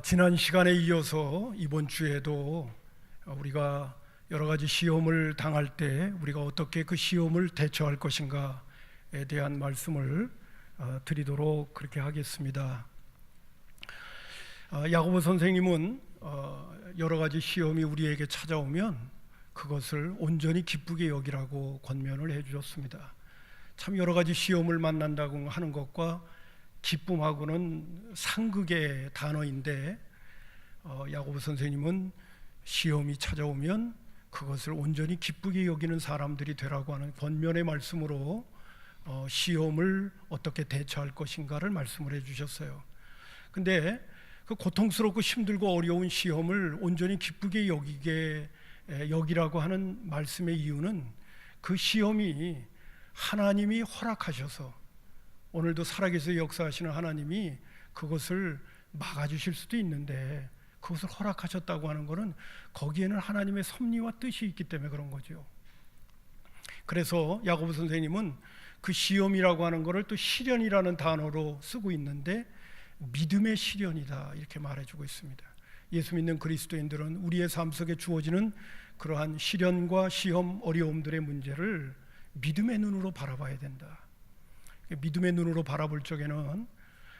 지난 시간에 이어서 이번 주에도 우리가 여러 가지 시험을 당할 때 우리가 어떻게 그 시험을 대처할 것인가에 대한 말씀을 드리도록 그렇게 하겠습니다. 야고보 선생님은 여러 가지 시험이 우리에게 찾아오면 그것을 온전히 기쁘게 여기라고 권면을 해주셨습니다. 참 여러 가지 시험을 만난다고 하는 것과 기쁨하고는 상극의 단어인데 야고보 선생님은 시험이 찾아오면 그것을 온전히 기쁘게 여기는 사람들이 되라고 하는 권면의 말씀으로 시험을 어떻게 대처할 것인가를 말씀을 해주셨어요. 근데 그 고통스럽고 힘들고 어려운 시험을 온전히 기쁘게 여기라고 하는 말씀의 이유는 그 시험이 하나님이 허락하셔서 오늘도 살아계셔 역사하시는 하나님이 그것을 막아주실 수도 있는데 그것을 허락하셨다고 하는 것은 거기에는 하나님의 섭리와 뜻이 있기 때문에 그런 거죠. 그래서 야고보 선생님은 그 시험이라고 하는 것을 또 시련이라는 단어로 쓰고 있는데 믿음의 시련이다 이렇게 말해주고 있습니다. 예수 믿는 그리스도인들은 우리의 삶 속에 주어지는 그러한 시련과 시험, 어려움들의 문제를 믿음의 눈으로 바라봐야 된다. 믿음의 눈으로 바라볼 적에는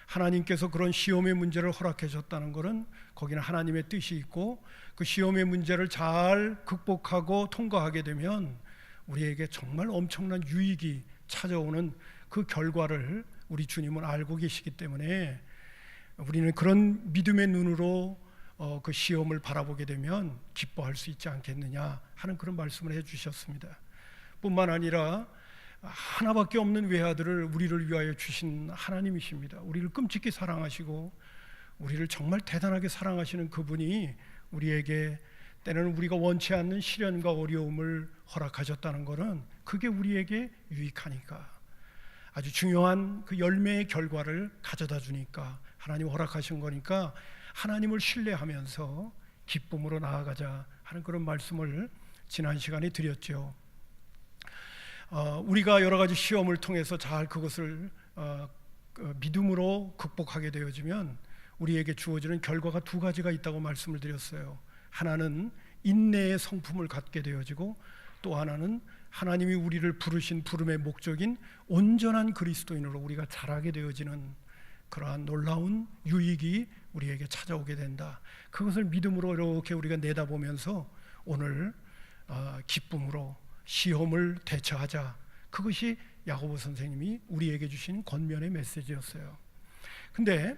하나님께서 그런 시험의 문제를 허락해 줬다는 것은 거기는 하나님의 뜻이 있고 그 시험의 문제를 잘 극복하고 통과하게 되면 우리에게 정말 엄청난 유익이 찾아오는 그 결과를 우리 주님은 알고 계시기 때문에 우리는 그런 믿음의 눈으로 그 시험을 바라보게 되면 기뻐할 수 있지 않겠느냐 하는 그런 말씀을 해주셨습니다. 뿐만 아니라 하나밖에 없는 외아들을 우리를 위하여 주신 하나님이십니다. 우리를 끔찍히 사랑하시고 우리를 정말 대단하게 사랑하시는 그분이 우리에게 때로는 우리가 원치 않는 시련과 어려움을 허락하셨다는 것은 그게 우리에게 유익하니까 아주 중요한 그 열매의 결과를 가져다 주니까 하나님 허락하신 거니까 하나님을 신뢰하면서 기쁨으로 나아가자 하는 그런 말씀을 지난 시간에 드렸죠. 우리가 여러 가지 시험을 통해서 잘 그것을 믿음으로 극복하게 되어지면 우리에게 주어지는 결과가 두 가지가 있다고 말씀을 드렸어요. 하나는 인내의 성품을 갖게 되어지고 또 하나는 하나님이 우리를 부르신 부름의 목적인 온전한 그리스도인으로 우리가 자라게 되어지는 그러한 놀라운 유익이 우리에게 찾아오게 된다. 그것을 믿음으로 이렇게 우리가 내다보면서 오늘 기쁨으로 시험을 대처하자. 그것이 야고보 선생님이 우리에게 주신 권면의 메시지였어요. 근데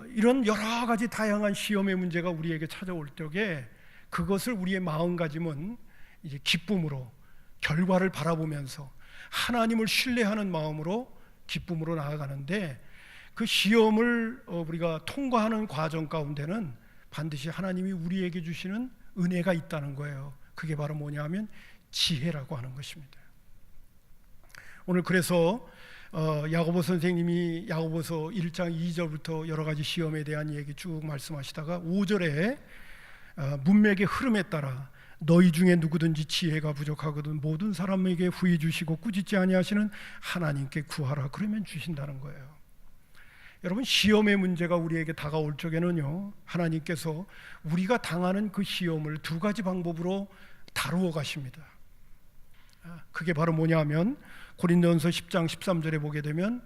이런 여러 가지 다양한 시험의 문제가 우리에게 찾아올 적에 그것을 우리의 마음가짐은 이제 기쁨으로 결과를 바라보면서 하나님을 신뢰하는 마음으로 기쁨으로 나아가는데 그 시험을 우리가 통과하는 과정 가운데는 반드시 하나님이 우리에게 주시는 은혜가 있다는 거예요. 그게 바로 뭐냐면 지혜라고 하는 것입니다. 오늘 그래서 야고보 선생님이 야고보서 1장 2절부터 여러 가지 시험에 대한 얘기 쭉 말씀하시다가 5절에 문맥의 흐름에 따라 너희 중에 누구든지 지혜가 부족하거든 모든 사람에게 후히 주시고 꾸짖지 아니하시는 하나님께 구하라 그러면 주신다는 거예요. 여러분 시험의 문제가 우리에게 다가올 적에는요 하나님께서 우리가 당하는 그 시험을 두 가지 방법으로 다루어 가십니다. 그게 바로 뭐냐면 고린도전서 10장 13절에 보게 되면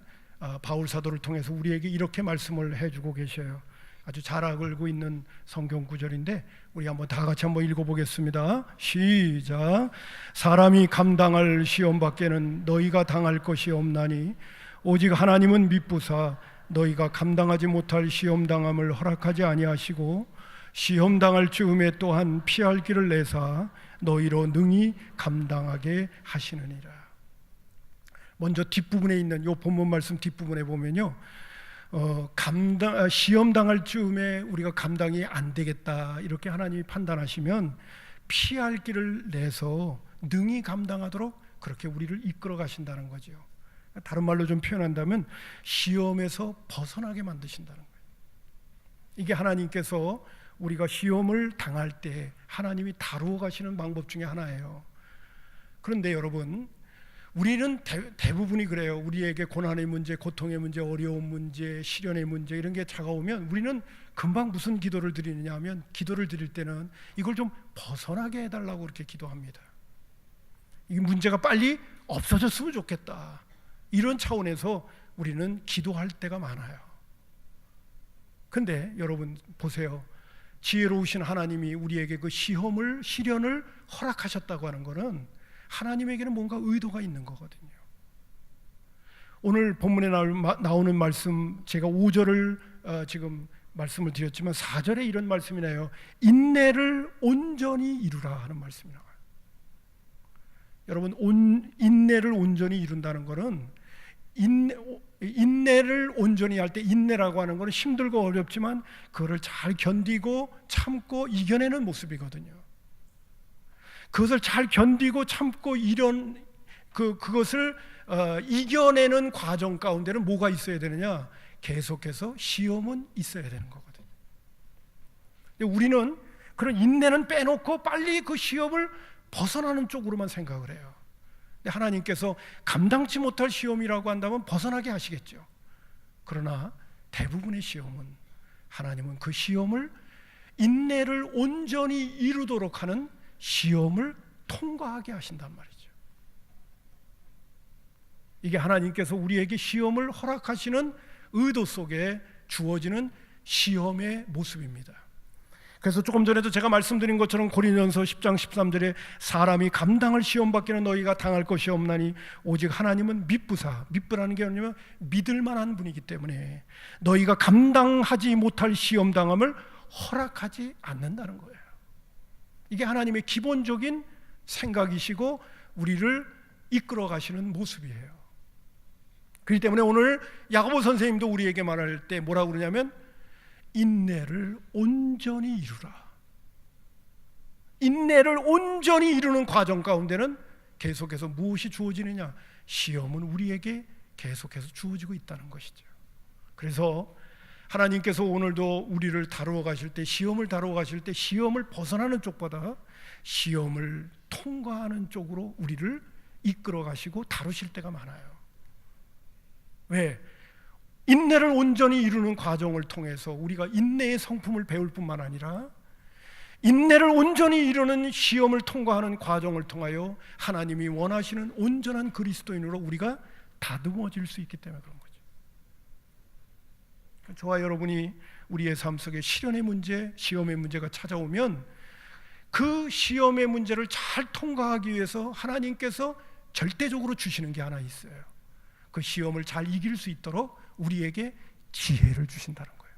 바울 사도를 통해서 우리에게 이렇게 말씀을 해주고 계셔요. 아주 잘 알고 있는 성경 구절인데 우리 한번 다 같이 한번 읽어보겠습니다. 시작. 사람이 감당할 시험 밖에는 너희가 당할 것이 없나니 오직 하나님은 미쁘사 너희가 감당하지 못할 시험 당함을 허락하지 아니하시고 시험 당할 즈음에 또한 피할 길을 내사 너희로 능히 감당하게 하시느니라. 먼저 뒷부분에 있는 요 본문 말씀 뒷부분에 보면요 시험 당할 즈음에 우리가 감당이 안 되겠다 이렇게 하나님이 판단하시면 피할 길을 내서 능히 감당하도록 그렇게 우리를 이끌어 가신다는 거죠. 다른 말로 좀 표현한다면 시험에서 벗어나게 만드신다는 거예요. 이게 하나님께서 우리가 시험을 당할 때 하나님이 다루어 가시는 방법 중에 하나예요. 그런데 여러분 우리는 대부분이 그래요. 우리에게 고난의 문제, 고통의 문제, 어려운 문제, 시련의 문제 이런 게 다가오면 우리는 금방 무슨 기도를 드리느냐 하면, 기도를 드릴 때는 이걸 좀 벗어나게 해달라고 그렇게 기도합니다. 이 문제가 빨리 없어졌으면 좋겠다, 이런 차원에서 우리는 기도할 때가 많아요. 근데 여러분 보세요. 지혜로우신 하나님이 우리에게 그 시련을 허락하셨다고 하는 것은 하나님에게는 뭔가 의도가 있는 거거든요. 오늘 본문에 나오는 말씀, 제가 5절을 지금 말씀을 드렸지만 4절에 이런 말씀이 나요. 인내를 온전히 이루라 하는 말씀이 나와요. 여러분, 인내를 온전히 이룬다는 것은 인내를 온전히 할 때, 인내라고 하는 것은 힘들고 어렵지만 그거를 잘 견디고 참고 이겨내는 모습이거든요. 그것을 잘 견디고 참고 그것을 이겨내는 과정 가운데는 뭐가 있어야 되느냐? 계속해서 시험은 있어야 되는 거거든요. 근데 우리는 그런 인내는 빼놓고 빨리 그 시험을 벗어나는 쪽으로만 생각을 해요. 근데 하나님께서 감당치 못할 시험이라고 한다면 벗어나게 하시겠죠. 그러나 대부분의 시험은 하나님은 그 시험을, 인내를 온전히 이루도록 하는 시험을 통과하게 하신단 말이죠. 이게 하나님께서 우리에게 시험을 허락하시는 의도 속에 주어지는 시험의 모습입니다. 그래서 조금 전에도 제가 말씀드린 것처럼 고린도전서 10장 13절에 사람이 감당할 시험밖에는 너희가 당할 것이 없나니 오직 하나님은 미쁘라는 게 뭐냐면 믿을 만한 분이기 때문에 너희가 감당하지 못할 시험 당함을 허락하지 않는다는 거예요. 이게 하나님의 기본적인 생각이시고 우리를 이끌어 가시는 모습이에요. 그렇기 때문에 오늘 야고보 선생님도 우리에게 말할 때 뭐라고 그러냐면 인내를 온전히 이루라. 인내를 온전히 이루는 과정 가운데는 계속해서 무엇이 주어지느냐? 시험은 우리에게 계속해서 주어지고 있다는 것이죠. 그래서 하나님께서 오늘도 우리를 다루어 가실 때, 시험을 다루어 가실 때 시험을 벗어나는 쪽보다 시험을 통과하는 쪽으로 우리를 이끌어 가시고 다루실 때가 많아요. 왜? 인내를 온전히 이루는 과정을 통해서 우리가 인내의 성품을 배울 뿐만 아니라 인내를 온전히 이루는 시험을 통과하는 과정을 통하여 하나님이 원하시는 온전한 그리스도인으로 우리가 다듬어질 수 있기 때문에 그런 거죠. 저와 여러분이 우리의 삶 속에 시련의 문제, 시험의 문제가 찾아오면 그 시험의 문제를 잘 통과하기 위해서 하나님께서 절대적으로 주시는 게 하나 있어요. 그 시험을 잘 이길 수 있도록 우리에게 지혜를 주신다는 거예요.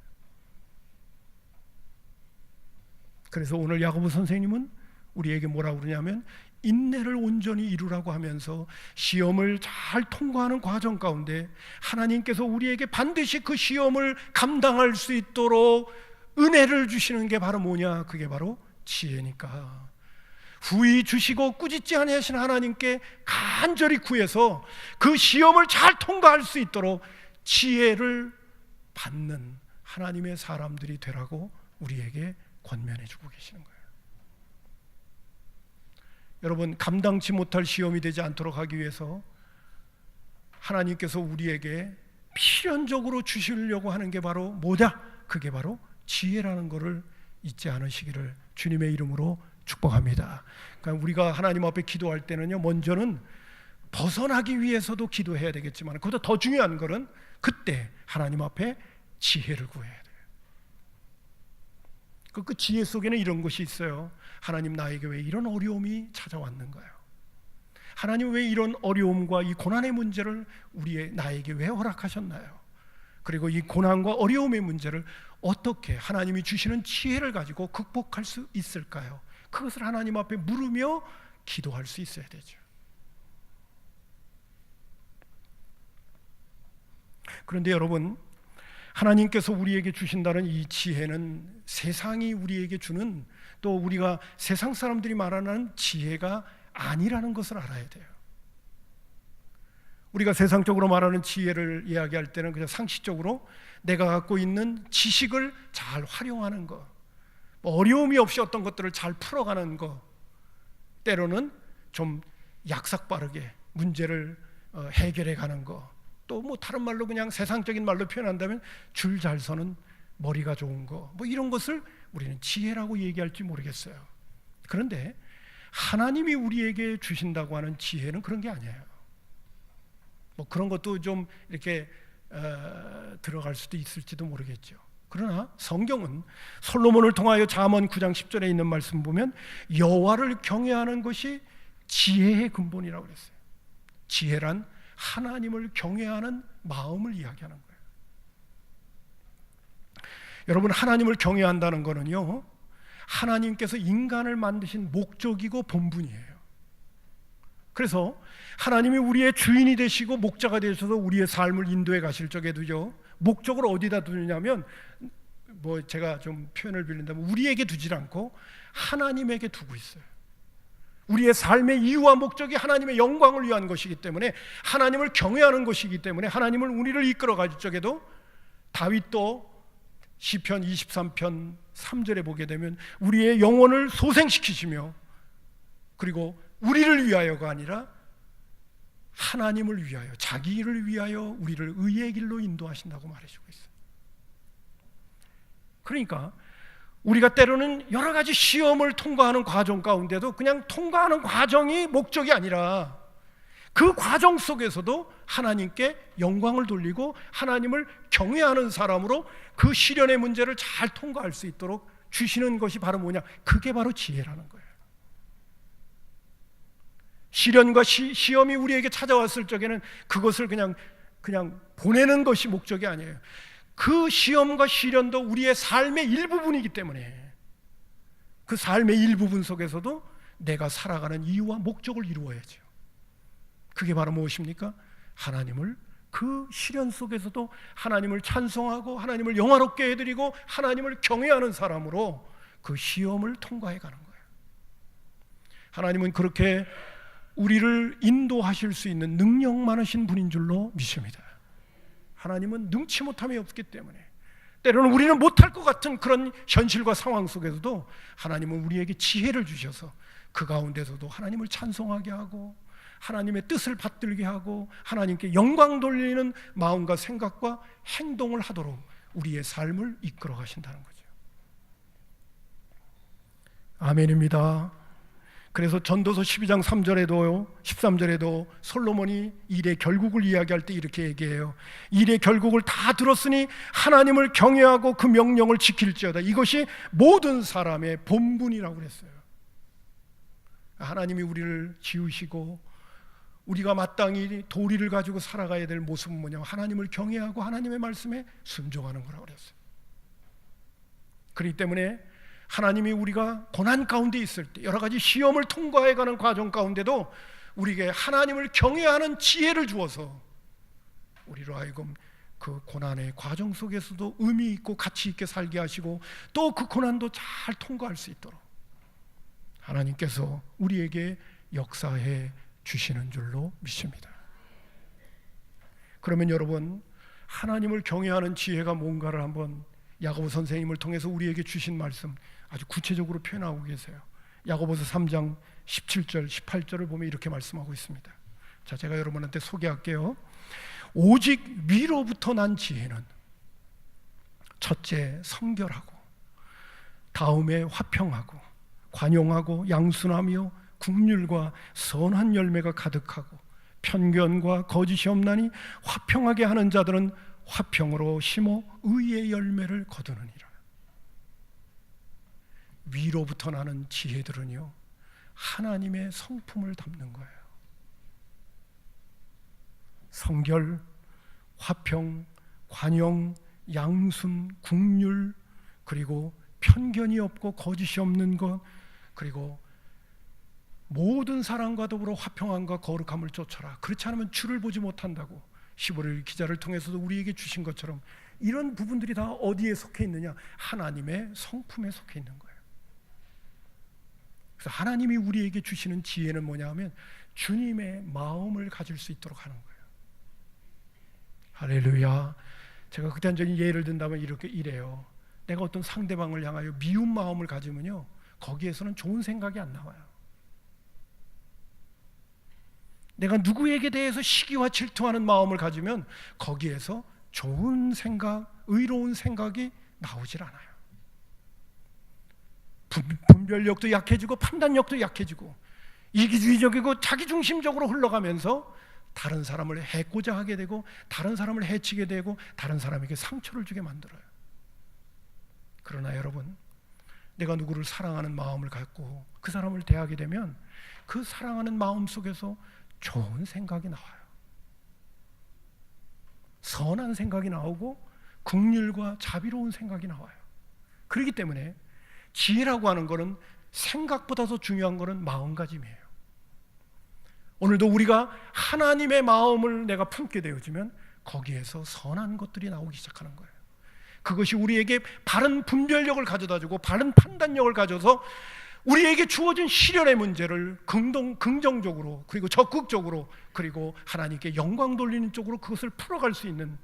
그래서 오늘 야고보 선생님은 우리에게 뭐라고 그러냐면 인내를 온전히 이루라고 하면서 시험을 잘 통과하는 과정 가운데 하나님께서 우리에게 반드시 그 시험을 감당할 수 있도록 은혜를 주시는 게 바로 뭐냐? 그게 바로 지혜니까. 후히 주시고 꾸짖지 아니하신 하나님께 간절히 구해서 그 시험을 잘 통과할 수 있도록 지혜를 받는 하나님의 사람들이 되라고 우리에게 권면해 주고 계시는 거예요. 여러분, 감당치 못할 시험이 되지 않도록 하기 위해서 하나님께서 우리에게 필연적으로 주시려고 하는 게 바로 뭐냐? 그게 바로 지혜라는 것을 잊지 않으시기를 주님의 이름으로 축복합니다. 그러니까 우리가 하나님 앞에 기도할 때는요, 먼저는 벗어나기 위해서도 기도해야 되겠지만 그보다 더 중요한 것은 그때 하나님 앞에 지혜를 구해야 돼요. 그 지혜 속에는 이런 것이 있어요. 하나님, 나에게 왜 이런 어려움이 찾아왔는가요? 하나님, 왜 이런 어려움과 이 고난의 문제를 나에게 왜 허락하셨나요? 그리고 이 고난과 어려움의 문제를 어떻게 하나님이 주시는 지혜를 가지고 극복할 수 있을까요? 그것을 하나님 앞에 물으며 기도할 수 있어야 되죠. 그런데 여러분, 하나님께서 우리에게 주신다는 이 지혜는 세상이 우리에게 주는, 또 우리가 세상 사람들이 말하는 지혜가 아니라는 것을 알아야 돼요. 우리가 세상적으로 말하는 지혜를 이야기할 때는 그냥 상식적으로 내가 갖고 있는 지식을 잘 활용하는 것, 어려움이 없이 어떤 것들을 잘 풀어가는 것, 때로는 좀 약삭빠르게 문제를 해결해 가는 거, 또 뭐 다른 말로 그냥 세상적인 말로 표현한다면 줄 잘 서는 머리가 좋은 거, 뭐 이런 것을 우리는 지혜라고 얘기할지 모르겠어요. 그런데 하나님이 우리에게 주신다고 하는 지혜는 그런 게 아니에요. 뭐 그런 것도 좀 이렇게 들어갈 수도 있을지도 모르겠죠. 그러나 성경은 솔로몬을 통하여 잠언 9장 10절에 있는 말씀 보면 여호와를 경외하는 것이 지혜의 근본이라고 그랬어요. 지혜란 하나님을 경외하는 마음을 이야기하는 거예요. 여러분, 하나님을 경외한다는 것은요, 하나님께서 인간을 만드신 목적이고 본분이에요. 그래서 하나님이 우리의 주인이 되시고 목자가 되셔서 우리의 삶을 인도해 가실 적에도요, 목적을 어디다 두느냐면, 뭐 제가 좀 표현을 빌린다면 우리에게 두질 않고 하나님에게 두고 있어요. 우리의 삶의 이유와 목적이 하나님의 영광을 위한 것이기 때문에, 하나님을 경외하는 것이기 때문에, 하나님을 우리를 이끌어 갈 적에도 다윗도 시편 23편 3절에 보게 되면 우리의 영혼을 소생시키시며, 그리고 우리를 위하여가 아니라 하나님을 위하여, 자기 일을 위하여 우리를 의의 길로 인도하신다고 말해주고 있어요. 그러니까 우리가 때로는 여러 가지 시험을 통과하는 과정 가운데도 그냥 통과하는 과정이 목적이 아니라 그 과정 속에서도 하나님께 영광을 돌리고 하나님을 경외하는 사람으로 그 시련의 문제를 잘 통과할 수 있도록 주시는 것이 바로 뭐냐? 그게 바로 지혜라는 거예요. 시련과 시험이 우리에게 찾아왔을 적에는 그것을 그냥 보내는 것이 목적이 아니에요. 그 시험과 시련도 우리의 삶의 일부분이기 때문에 그 삶의 일부분 속에서도 내가 살아가는 이유와 목적을 이루어야죠. 그게 바로 무엇입니까? 하나님을, 그 시련 속에서도 하나님을 찬송하고 하나님을 영화롭게 해드리고 하나님을 경외하는 사람으로 그 시험을 통과해 가는 거예요. 하나님은 그렇게 우리를 인도하실 수 있는 능력 많으신 분인 줄로 믿습니다. 하나님은 능치 못함이 없기 때문에, 때로는 우리는 못할 것 같은 그런 현실과 상황 속에서도 하나님은 우리에게 지혜를 주셔서 그 가운데서도 하나님을 찬송하게 하고 하나님의 뜻을 받들게 하고 하나님께 영광 돌리는 마음과 생각과 행동을 하도록 우리의 삶을 이끌어 가신다는 거죠. 아멘입니다. 그래서 전도서 12장 3절에도 13절에도 솔로몬이 일의 결국을 이야기할 때 이렇게 얘기해요. 일의 결국을 다 들었으니 하나님을 경외하고 그 명령을 지킬지어다. 이것이 모든 사람의 본분이라고 그랬어요. 하나님이 우리를 지으시고 우리가 마땅히 도리를 가지고 살아가야 될 모습은 뭐냐면 하나님을 경외하고 하나님의 말씀에 순종하는 거라고 그랬어요. 그렇기 때문에 하나님이 우리가 고난 가운데 있을 때, 여러 가지 시험을 통과해가는 과정 가운데도 우리에게 하나님을 경외하는 지혜를 주어서 우리로 하여금 그 고난의 과정 속에서도 의미 있고 가치 있게 살게 하시고 또 그 고난도 잘 통과할 수 있도록 하나님께서 우리에게 역사해 주시는 줄로 믿습니다. 그러면 여러분, 하나님을 경외하는 지혜가 뭔가를 한번 야고보 선생님을 통해서 우리에게 주신 말씀 아주 구체적으로 표현하고 계세요. 야고보서 3장 17절 18절을 보면 이렇게 말씀하고 있습니다. 자, 제가 여러분한테 소개할게요. 오직 위로부터 난 지혜는 첫째 성결하고, 다음에 화평하고 관용하고 양순하며 긍휼과 선한 열매가 가득하고 편견과 거짓이 없나니 화평하게 하는 자들은 화평으로 심어 의의 열매를 거두느니라. 위로부터 나는 지혜들은요, 하나님의 성품을 담는 거예요. 성결, 화평, 관용, 양순, 긍휼, 그리고 편견이 없고 거짓이 없는 것, 그리고 모든 사람과 더불어 화평함과 거룩함을 쫓아라. 그렇지 않으면 주를 보지 못한다고 시보를 기자를 통해서도 우리에게 주신 것처럼 이런 부분들이 다 어디에 속해 있느냐? 하나님의 성품에 속해 있는 거예요. 그래서 하나님이 우리에게 주시는 지혜는 뭐냐 하면 주님의 마음을 가질 수 있도록 하는 거예요. 할렐루야. 제가 극단적인 예를 든다면 이래요. 내가 어떤 상대방을 향하여 미운 마음을 가지면요, 거기에서는 좋은 생각이 안 나와요. 내가 누구에게 대해서 시기와 질투하는 마음을 가지면 거기에서 좋은 생각, 의로운 생각이 나오질 않아요. 분별력도 약해지고 판단력도 약해지고 이기주의적이고 자기중심적으로 흘러가면서 다른 사람을 해코자 하게 되고 다른 사람을 해치게 되고 다른 사람에게 상처를 주게 만들어요. 그러나 여러분, 내가 누구를 사랑하는 마음을 갖고 그 사람을 대하게 되면 그 사랑하는 마음 속에서 좋은 생각이 나와요. 선한 생각이 나오고 긍휼과 자비로운 생각이 나와요. 그렇기 때문에 지혜라고 하는 것은 생각보다 더 중요한 것은 마음가짐이에요. 오늘도 우리가 하나님의 마음을 내가 품게 되어지면 거기에서 선한 것들이 나오기 시작하는 거예요. 그것이 우리에게 바른 분별력을 가져다주고 바른 판단력을 가져서 우리에게 주어진 시련의 문제를 긍정적으로 그리고 적극적으로 그리고 하나님께 영광 돌리는 쪽으로 그것을 풀어갈 수 있는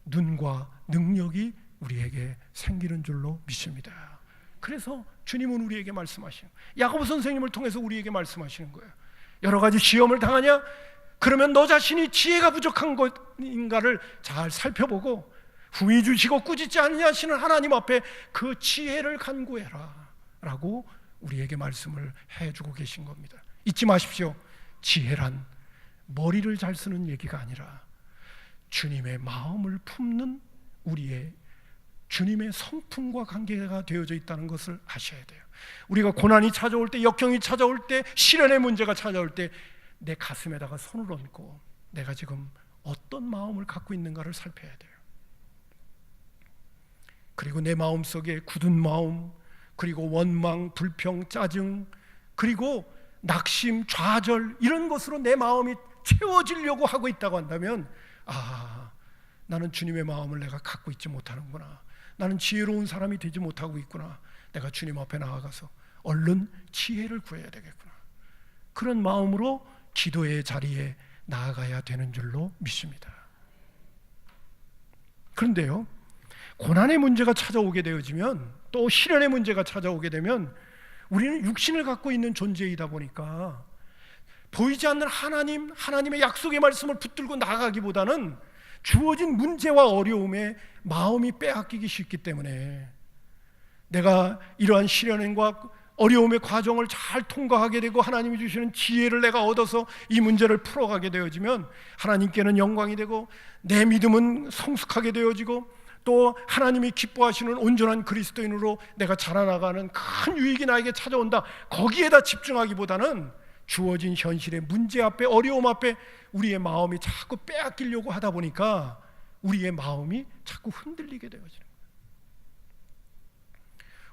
눈과 능력이 우리에게 생기는 줄로 믿습니다. 그래서 주님은 우리에게 말씀하시는, 야고보 선생님을 통해서 우리에게 말씀하시는 거예요. 여러 가지 시험을 당하냐? 그러면 너 자신이 지혜가 부족한 것인가를 잘 살펴보고 후히 주시고 꾸짖지 않느냐 하시는 하나님 앞에 그 지혜를 간구해라 라고 우리에게 말씀을 해주고 계신 겁니다. 잊지 마십시오. 지혜란 머리를 잘 쓰는 얘기가 아니라 주님의 마음을 품는 우리의 주님의 성품과 관계가 되어져 있다는 것을 아셔야 돼요. 우리가 고난이 찾아올 때, 역경이 찾아올 때, 시련의 문제가 찾아올 때 내 가슴에다가 손을 얹고 내가 지금 어떤 마음을 갖고 있는가를 살펴야 돼요. 그리고 내 마음속에 굳은 마음, 그리고 원망, 불평, 짜증, 그리고 낙심, 좌절 이런 것으로 내 마음이 채워지려고 하고 있다고 한다면 나는 주님의 마음을 내가 갖고 있지 못하는구나. 나는 지혜로운 사람이 되지 못하고 있구나. 내가 주님 앞에 나아가서 얼른 지혜를 구해야 되겠구나. 그런 마음으로 기도의 자리에 나아가야 되는 줄로 믿습니다. 그런데요, 고난의 문제가 찾아오게 되어지면, 또 시련의 문제가 찾아오게 되면 우리는 육신을 갖고 있는 존재이다 보니까 보이지 않는 하나님의 약속의 말씀을 붙들고 나아가기보다는 주어진 문제와 어려움에 마음이 빼앗기기 쉽기 때문에 내가 이러한 시련과 어려움의 과정을 잘 통과하게 되고 하나님이 주시는 지혜를 내가 얻어서 이 문제를 풀어가게 되어지면 하나님께는 영광이 되고 내 믿음은 성숙하게 되어지고 또 하나님이 기뻐하시는 온전한 그리스도인으로 내가 자라나가는 큰 유익이 나에게 찾아온다. 거기에다 집중하기보다는 주어진 현실의 문제 앞에, 어려움 앞에 우리의 마음이 자꾸 빼앗기려고 하다 보니까 우리의 마음이 자꾸 흔들리게 되어지는 거예요.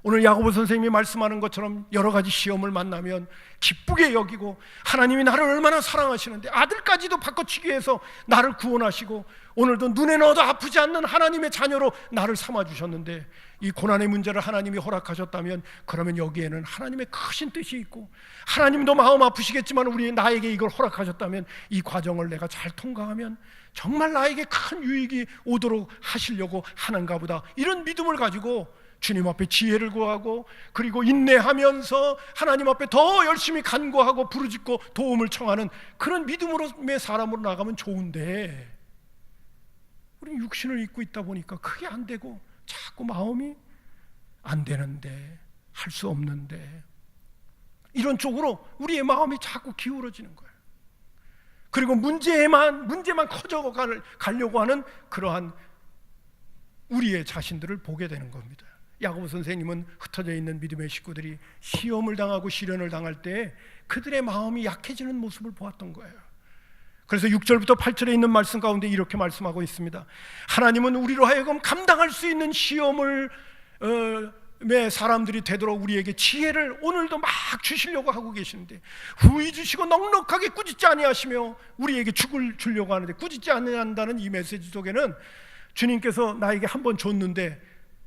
오늘 야고보 선생님이 말씀하는 것처럼 여러 가지 시험을 만나면 기쁘게 여기고 하나님이 나를 얼마나 사랑하시는데 아들까지도 바꿔치기 위해서 나를 구원하시고 오늘도 눈에 넣어도 아프지 않는 하나님의 자녀로 나를 삼아주셨는데 이 고난의 문제를 하나님이 허락하셨다면 그러면 여기에는 하나님의 크신 뜻이 있고 하나님도 마음 아프시겠지만 나에게 이걸 허락하셨다면 이 과정을 내가 잘 통과하면 정말 나에게 큰 유익이 오도록 하시려고 하는가 보다, 이런 믿음을 가지고 주님 앞에 지혜를 구하고 그리고 인내하면서 하나님 앞에 더 열심히 간구하고 부르짖고 도움을 청하는 그런 믿음의 사람으로 나가면 좋은데 우리는 육신을 입고 있다 보니까 그게 안 되고 자꾸 마음이 안 되는데, 할 수 없는데, 이런 쪽으로 우리의 마음이 자꾸 기울어지는 거예요. 그리고 문제만 커져 가려고 하는 그러한 우리의 자신들을 보게 되는 겁니다. 야고보 선생님은 흩어져 있는 믿음의 식구들이 시험을 당하고 시련을 당할 때 그들의 마음이 약해지는 모습을 보았던 거예요. 그래서 6절부터 8절에 있는 말씀 가운데 이렇게 말씀하고 있습니다. 하나님은 우리로 하여금 감당할 수 있는 시험을 사람들이 되도록 우리에게 지혜를 오늘도 막 주시려고 하고 계시는데 후히 주시고 넉넉하게 꾸짖지 아니하시며 우리에게 죽을 주려고 하는데, 꾸짖지 아니한다는 이 메시지 속에는 주님께서 나에게 한 번 줬는데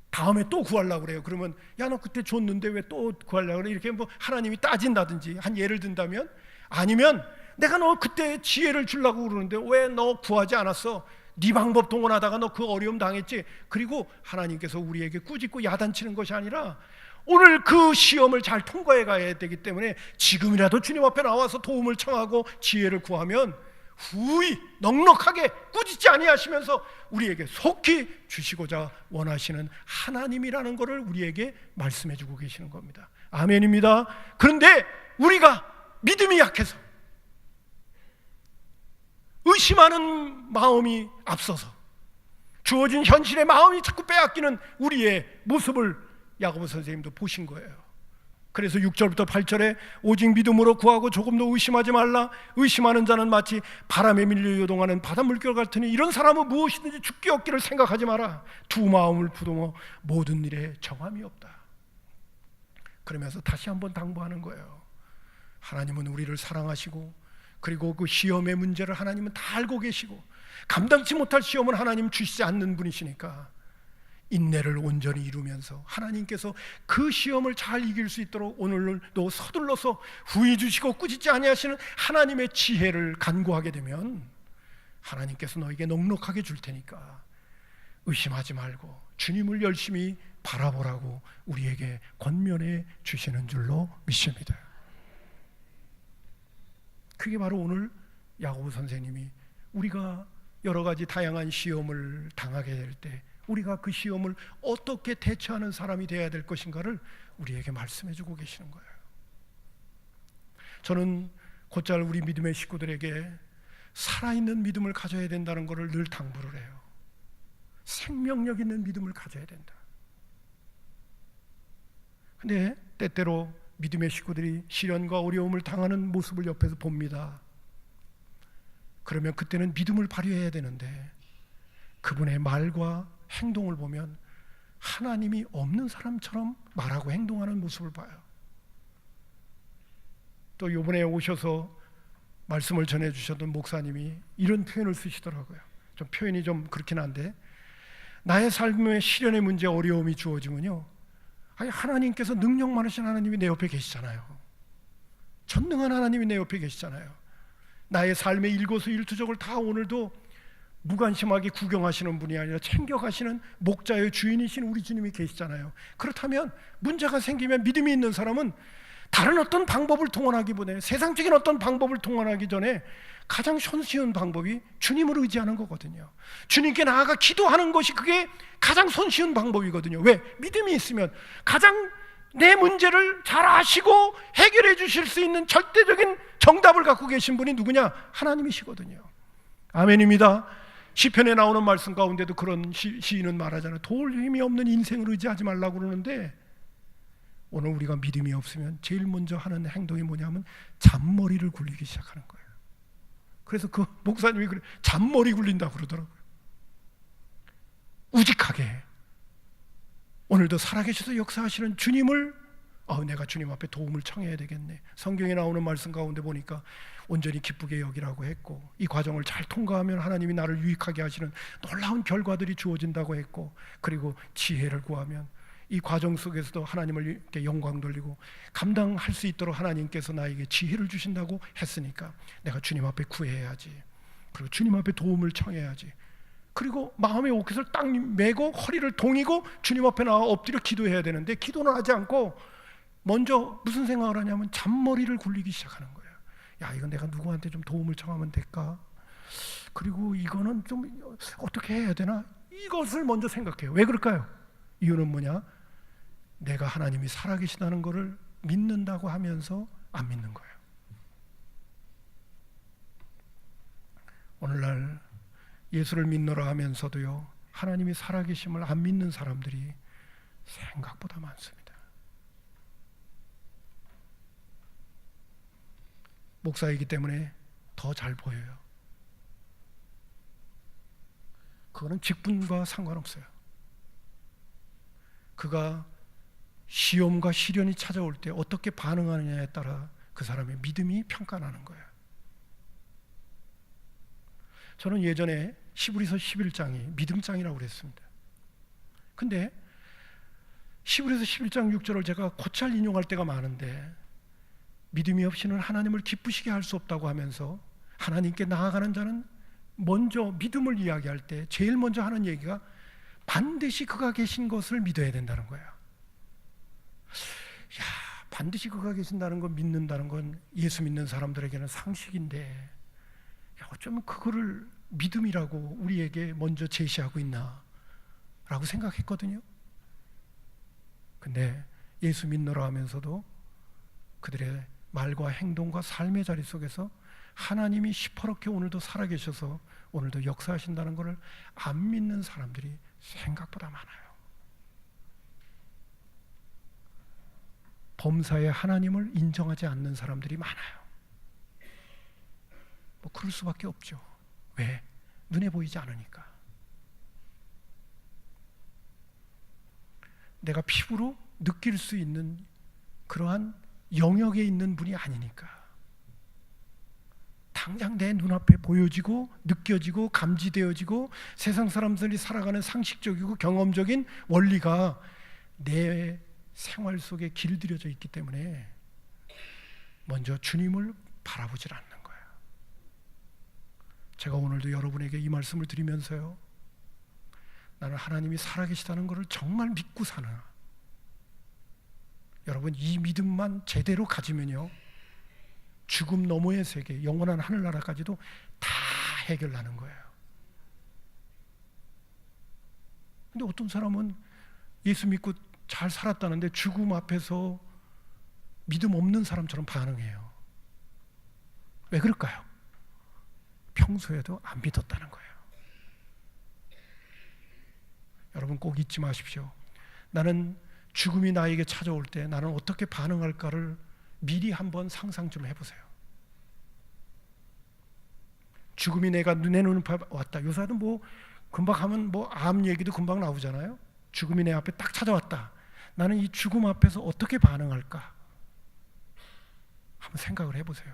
다음에 또 구하려고 그래요. 그러면 야, 너 그때 줬는데 왜 또 구하려고 그래? 이렇게 뭐 하나님이 따진다든지 한 예를 든다면, 아니면 내가 너 그때 지혜를 주려고 그러는데 왜 너 구하지 않았어? 네 방법 동원하다가 너 그 어려움 당했지. 그리고 하나님께서 우리에게 꾸짖고 야단치는 것이 아니라 오늘 그 시험을 잘 통과해 가야 되기 때문에 지금이라도 주님 앞에 나와서 도움을 청하고 지혜를 구하면 후히 넉넉하게 꾸짖지 아니하시면서 우리에게 속히 주시고자 원하시는 하나님이라는 것을 우리에게 말씀해 주고 계시는 겁니다. 아멘입니다. 그런데 우리가 믿음이 약해서 의심하는 마음이 앞서서 주어진 현실의 마음이 자꾸 빼앗기는 우리의 모습을 야고보 선생님도 보신 거예요. 그래서 6절부터 8절에 오직 믿음으로 구하고 조금도 의심하지 말라. 의심하는 자는 마치 바람에 밀려 요동하는 바닷물결 같으니 이런 사람은 무엇이든지 죽기 없기를 생각하지 마라. 두 마음을 부동어 모든 일에 정함이 없다. 그러면서 다시 한번 당부하는 거예요. 하나님은 우리를 사랑하시고 그리고 그 시험의 문제를 하나님은 다 알고 계시고 감당치 못할 시험은 하나님 주시지 않는 분이시니까 인내를 온전히 이루면서 하나님께서 그 시험을 잘 이길 수 있도록 오늘도 서둘러서 후히 주시고 꾸짖지 아니하시는 하나님의 지혜를 간구하게 되면 하나님께서 너에게 넉넉하게 줄 테니까 의심하지 말고 주님을 열심히 바라보라고 우리에게 권면해 주시는 줄로 믿습니다. 그게 바로 오늘 야고보 선생님이 우리가 여러 가지 다양한 시험을 당하게 될 때 우리가 그 시험을 어떻게 대처하는 사람이 되어야 될 것인가를 우리에게 말씀해 주고 계시는 거예요. 저는 곧잘 우리 믿음의 식구들에게 살아있는 믿음을 가져야 된다는 것을 늘 당부를 해요. 생명력 있는 믿음을 가져야 된다. 근데 때때로 믿음의 식구들이 시련과 어려움을 당하는 모습을 옆에서 봅니다. 그러면 그때는 믿음을 발휘해야 되는데 그분의 말과 행동을 보면 하나님이 없는 사람처럼 말하고 행동하는 모습을 봐요. 또 이번에 오셔서 말씀을 전해주셨던 목사님이 이런 표현을 쓰시더라고요. 좀 표현이 좀 그렇긴 한데 나의 삶의 시련의 문제 어려움이 주어지면요, 아니 하나님께서 능력 많으신 하나님이 내 옆에 계시잖아요. 전능한 하나님이 내 옆에 계시잖아요. 나의 삶의 일거수일투족을 다 오늘도 무관심하게 구경하시는 분이 아니라 챙겨가시는 목자의 주인이신 우리 주님이 계시잖아요. 그렇다면 문제가 생기면 믿음이 있는 사람은 다른 어떤 방법을 동원하기보다는 세상적인 어떤 방법을 동원하기 전에 가장 손쉬운 방법이 주님을 의지하는 거거든요. 주님께 나아가 기도하는 것이 그게 가장 손쉬운 방법이거든요. 왜? 믿음이 있으면 가장 내 문제를 잘 아시고 해결해 주실 수 있는 절대적인 정답을 갖고 계신 분이 누구냐? 하나님이시거든요. 아멘입니다. 시편에 나오는 말씀 가운데도 그런 시인은 말하잖아요. 도울 힘이 없는 인생을 의지하지 말라고 그러는데 오늘 우리가 믿음이 없으면 제일 먼저 하는 행동이 뭐냐면 잔머리를 굴리기 시작하는 거예요. 그래서 그 목사님이 그래, 잔머리 굴린다고 그러더라고요. 우직하게 오늘도 살아계셔서 역사하시는 주님을 내가 주님 앞에 도움을 청해야 되겠네. 성경에 나오는 말씀 가운데 보니까 온전히 기쁘게 여기라고 했고 이 과정을 잘 통과하면 하나님이 나를 유익하게 하시는 놀라운 결과들이 주어진다고 했고 그리고 지혜를 구하면 이 과정 속에서도 하나님을 이렇게 영광 돌리고 감당할 수 있도록 하나님께서 나에게 지혜를 주신다고 했으니까 내가 주님 앞에 구해야지. 그리고 주님 앞에 도움을 청해야지. 그리고 마음의 옷깃을 딱 메고 허리를 동이고 주님 앞에 나와 엎드려 기도해야 되는데 기도는 하지 않고 먼저 무슨 생각을 하냐면 잔머리를 굴리기 시작하는 거예요. 야, 이건 내가 누구한테 좀 도움을 청하면 될까? 그리고 이거는 좀 어떻게 해야 되나? 이것을 먼저 생각해요. 왜 그럴까요? 이유는 뭐냐? 내가 하나님이 살아계시다는 것을 믿는다고 하면서 안 믿는 거예요. 오늘날 예수를 믿노라 하면서도요, 하나님이 살아계심을 안 믿는 사람들이 생각보다 많습니다. 목사이기 때문에 더 잘 보여요. 그거는 직분과 상관없어요. 그가 시험과 시련이 찾아올 때 어떻게 반응하느냐에 따라 그 사람의 믿음이 평가나는 거예요. 저는 예전에 히브리서 11장이 믿음장이라고 그랬습니다. 근데 히브리서 11장 6절을 제가 곧잘 인용할 때가 많은데 믿음이 없이는 하나님을 기쁘시게 할 수 없다고 하면서 하나님께 나아가는 자는 먼저 믿음을 이야기할 때 제일 먼저 하는 얘기가 반드시 그가 계신 것을 믿어야 된다는 거예요. 반드시 그가 계신다는 걸 믿는다는 건 예수 믿는 사람들에게는 상식인데, 어쩌면 그거를 믿음이라고 우리에게 먼저 제시하고 있나 라고 생각했거든요. 근데 예수 믿노라 하면서도 그들의 말과 행동과 삶의 자리 속에서 하나님이 시퍼렇게 오늘도 살아계셔서 오늘도 역사하신다는 것을 안 믿는 사람들이 생각보다 많아요. 범사에 하나님을 인정하지 않는 사람들이 많아요. 뭐 그럴 수밖에 없죠. 왜? 눈에 보이지 않으니까. 내가 피부로 느낄 수 있는 그러한 영역에 있는 분이 아니니까. 당장 내 눈앞에 보여지고 느껴지고 감지되어지고 세상 사람들이 살아가는 상식적이고 경험적인 원리가 내 생활 속에 길들여져 있기 때문에 먼저 주님을 바라보질 않는 거예요. 제가 오늘도 여러분에게 이 말씀을 드리면서요, 나는 하나님이 살아계시다는 것을 정말 믿고 사나, 여러분 이 믿음만 제대로 가지면요, 죽음 너머의 세계, 영원한 하늘나라까지도 다 해결나는 거예요. 근데 어떤 사람은 예수 믿고 잘 살았다는데 죽음 앞에서 믿음 없는 사람처럼 반응해요. 왜 그럴까요? 평소에도 안 믿었다는 거예요. 여러분 꼭 잊지 마십시오. 나는 죽음이 나에게 찾아올 때 나는 어떻게 반응할까를 미리 한번 상상 좀 해보세요. 죽음이 내가 내 눈앞에 왔다. 요새도 뭐 금방 하면 뭐 암 얘기도 금방 나오잖아요. 죽음이 내 앞에 딱 찾아왔다. 나는 이 죽음 앞에서 어떻게 반응할까? 한번 생각을 해보세요.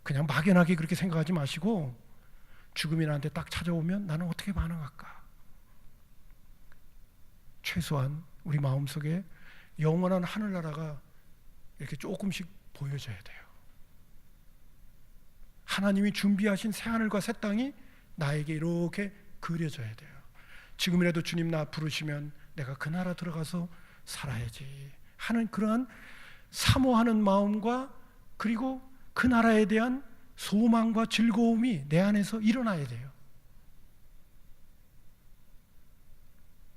그냥 막연하게 그렇게 생각하지 마시고, 죽음이 나한테 딱 찾아오면 나는 어떻게 반응할까? 최소한 우리 마음속에 영원한 하늘나라가 이렇게 조금씩 보여져야 돼요. 하나님이 준비하신 새하늘과 새 땅이 나에게 이렇게 그려져야 돼요. 지금이라도 주님 나 부르시면 내가 그 나라 들어가서 살아야지 하는 그러한 사모하는 마음과, 그리고 그 나라에 대한 소망과 즐거움이 내 안에서 일어나야 돼요.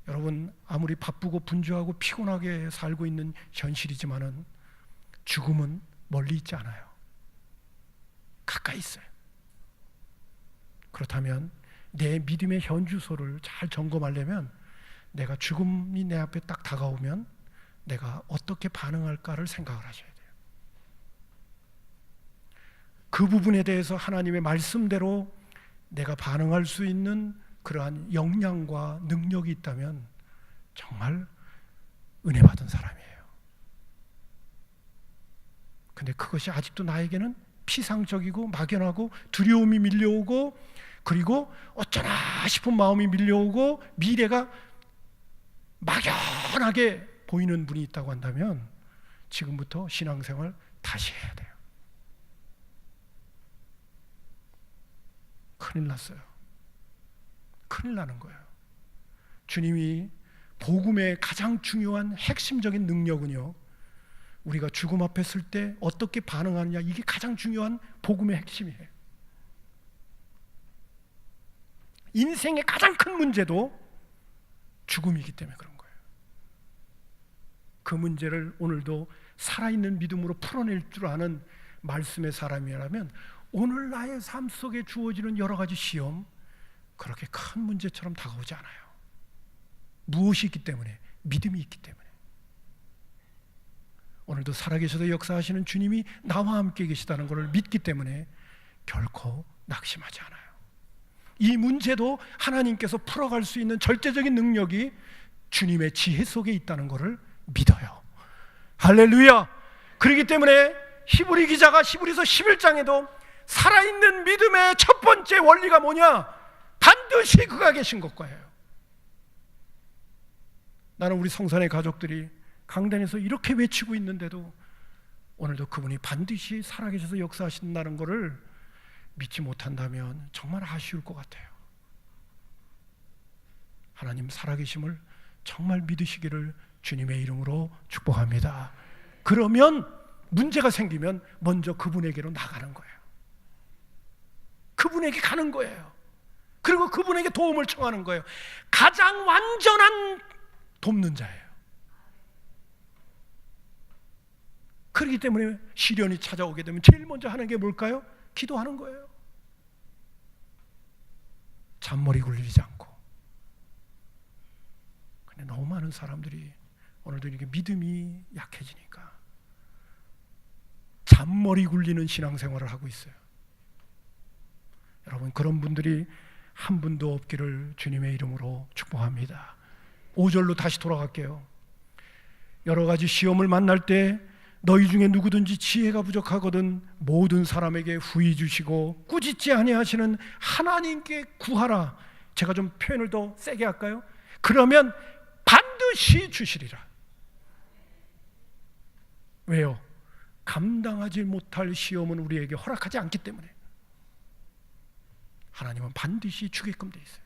여러분 아무리 바쁘고 분주하고 피곤하게 살고 있는 현실이지만은 죽음은 멀리 있지 않아요. 가까이 있어요. 그렇다면 내 믿음의 현주소를 잘 점검하려면 내가 죽음이 내 앞에 딱 다가오면 내가 어떻게 반응할까를 생각을 하셔야 돼요. 그 부분에 대해서 하나님의 말씀대로 내가 반응할 수 있는 그러한 역량과 능력이 있다면 정말 은혜 받은 사람이에요. 근데 그것이 아직도 나에게는 피상적이고 막연하고 두려움이 밀려오고, 그리고 어쩌나 싶은 마음이 밀려오고 미래가 막연하게 보이는 분이 있다고 한다면 지금부터 신앙생활 다시 해야 돼요. 큰일 났어요. 큰일 나는 거예요. 주님이 복음의 가장 중요한 핵심적인 능력은요, 우리가 죽음 앞에 설 때 어떻게 반응하느냐, 이게 가장 중요한 복음의 핵심이에요. 인생의 가장 큰 문제도 죽음이기 때문에 그런 거예요. 그 문제를 오늘도 살아있는 믿음으로 풀어낼 줄 아는 말씀의 사람이라면 오늘 나의 삶 속에 주어지는 여러 가지 시험, 그렇게 큰 문제처럼 다가오지 않아요. 무엇이 있기 때문에? 믿음이 있기 때문에. 오늘도 살아계셔서 역사하시는 주님이 나와 함께 계시다는 것을 믿기 때문에 결코 낙심하지 않아요. 이 문제도 하나님께서 풀어갈 수 있는 절대적인 능력이 주님의 지혜 속에 있다는 것을 믿어요. 할렐루야. 그렇기 때문에 히브리 기자가 히브리서 11장에도 살아있는 믿음의 첫 번째 원리가 뭐냐? 반드시 그가 계신 것과예요. 나는 우리 성산의 가족들이 강단에서 이렇게 외치고 있는데도 오늘도 그분이 반드시 살아계셔서 역사하신다는 것을 믿지 못한다면 정말 아쉬울 것 같아요. 하나님 살아계심을 정말 믿으시기를 주님의 이름으로 축복합니다. 그러면 문제가 생기면 먼저 그분에게로 나가는 거예요. 그분에게 가는 거예요. 그리고 그분에게 도움을 청하는 거예요. 가장 완전한 돕는 자예요. 그렇기 때문에 시련이 찾아오게 되면 제일 먼저 하는 게 뭘까요? 기도하는 거예요. 잔머리 굴리지 않고. 근데 너무 많은 사람들이 오늘도 이렇게 믿음이 약해지니까 잔머리 굴리는 신앙생활을 하고 있어요. 여러분, 그런 분들이 한 분도 없기를 주님의 이름으로 축복합니다. 5절로 다시 돌아갈게요. 여러 가지 시험을 만날 때 너희 중에 누구든지 지혜가 부족하거든 모든 사람에게 후히 주시고 꾸짖지 아니하시는 하나님께 구하라. 제가 좀 표현을 더 세게 할까요? 그러면 반드시 주시리라. 왜요? 감당하지 못할 시험은 우리에게 허락하지 않기 때문에. 하나님은 반드시 주게끔 돼 있어요.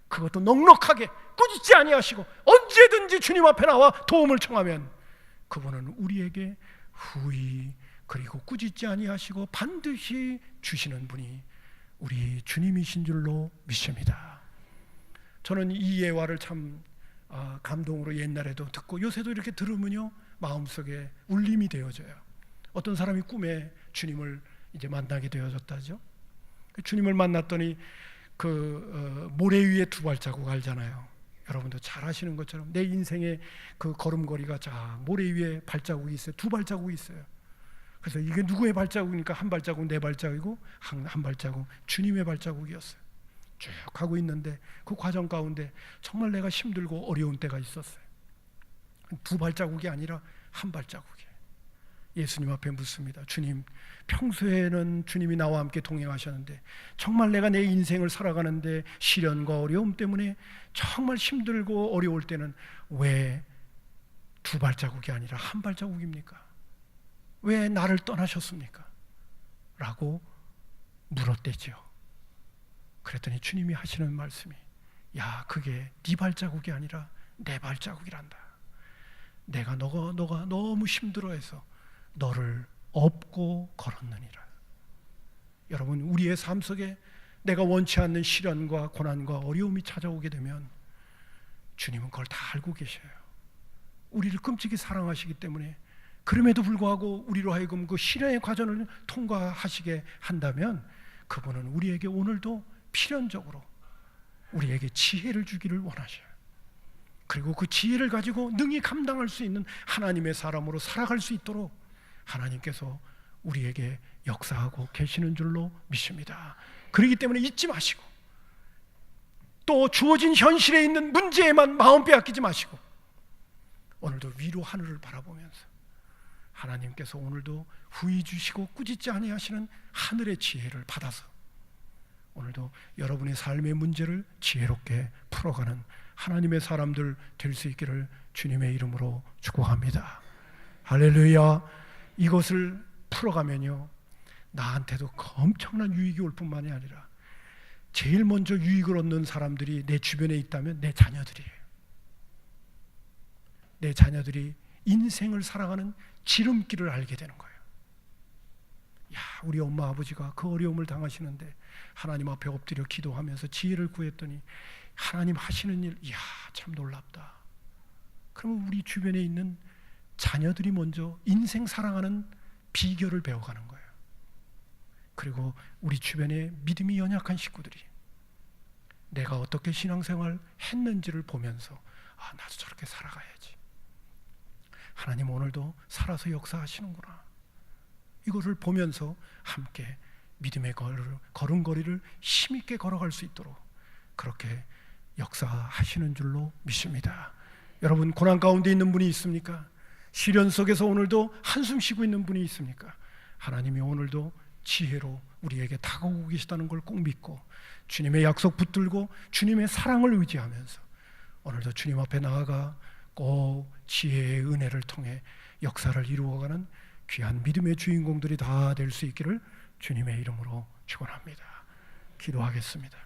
그것도 넉넉하게 꾸짖지 아니하시고 언제든지 주님 앞에 나와 도움을 청하면 그분은 우리에게 후히 그리고 꾸짖지 아니하시고 반드시 주시는 분이 우리 주님이신 줄로 믿습니다. 저는 이 예화를 참 감동으로 옛날에도 듣고 요새도 이렇게 들으면요 마음속에 울림이 되어져요. 어떤 사람이 꿈에 주님을 이제 만나게 되어졌다죠. 주님을 만났더니 그 모래 위에 두 발자국 알잖아요. 여러분도 잘 아시는 것처럼 내 인생의 그 걸음걸이가 모래 위에 발자국이 있어요. 두 발자국이 있어요. 그래서 이게 누구의 발자국이니까 한 발자국 내 발자국이고 한 발자국 주님의 발자국이었어요. 쭉 가고 있는데 그 과정 가운데 정말 내가 힘들고 어려운 때가 있었어요. 두 발자국이 아니라 한 발자국이에요. 예수님 앞에 묻습니다. 주님, 평소에는 주님이 나와 함께 동행하셨는데 정말 내가 내 인생을 살아가는데 시련과 어려움 때문에 정말 힘들고 어려울 때는 왜 두 발자국이 아니라 한 발자국입니까? 왜 나를 떠나셨습니까? 라고 물었대죠. 그랬더니 주님이 하시는 말씀이 야, 그게 네 발자국이 아니라 내 발자국이란다. 내가 너가 너무 힘들어해서 너를 업고 걸었느니라. 여러분, 우리의 삶 속에 내가 원치 않는 시련과 고난과 어려움이 찾아오게 되면 주님은 그걸 다 알고 계셔요. 우리를 끔찍이 사랑하시기 때문에 그럼에도 불구하고 우리로 하여금 그 시련의 과정을 통과하시게 한다면 그분은 우리에게 오늘도 필연적으로 우리에게 지혜를 주기를 원하셔요. 그리고 그 지혜를 가지고 능히 감당할 수 있는 하나님의 사람으로 살아갈 수 있도록 하나님께서 우리에게 역사하고 계시는 줄로 믿습니다. 그렇기 때문에 잊지 마시고 또 주어진 현실에 있는 문제에만 마음 빼앗기지 마시고 오늘도 위로 하늘을 바라보면서 하나님께서 오늘도 후히 주시고 꾸짖지 아니하시는 하늘의 지혜를 받아서 오늘도 여러분의 삶의 문제를 지혜롭게 풀어가는 하나님의 사람들 될 수 있기를 주님의 이름으로 축복합니다. 할렐루야. 이것을 풀어가면요 나한테도 엄청난 유익이 올 뿐만이 아니라 제일 먼저 유익을 얻는 사람들이 내 주변에 있다면 내 자녀들이에요. 내 자녀들이 인생을 살아가는 지름길을 알게 되는 거예요. 야, 우리 엄마 아버지가 그 어려움을 당하시는데 하나님 앞에 엎드려 기도하면서 지혜를 구했더니 하나님 하시는 일, 이야 참 놀랍다. 그러면 우리 주변에 있는 자녀들이 먼저 인생 살아가는 비결을 배워가는 거예요. 그리고 우리 주변에 믿음이 연약한 식구들이 내가 어떻게 신앙생활 했는지를 보면서 나도 저렇게 살아가야지. 하나님 오늘도 살아서 역사하시는구나. 이것을 보면서 함께 믿음의 걸음걸이를 힘있게 걸어갈 수 있도록 그렇게 역사하시는 줄로 믿습니다. 여러분, 고난 가운데 있는 분이 있습니까? 시련 속에서 오늘도 한숨 쉬고 있는 분이 있습니까? 하나님이 오늘도 지혜로 우리에게 다가오고 계시다는 걸 꼭 믿고 주님의 약속 붙들고 주님의 사랑을 의지하면서 오늘도 주님 앞에 나아가 꼭 지혜의 은혜를 통해 역사를 이루어가는 귀한 믿음의 주인공들이 다 될 수 있기를 주님의 이름으로 축원합니다. 기도하겠습니다.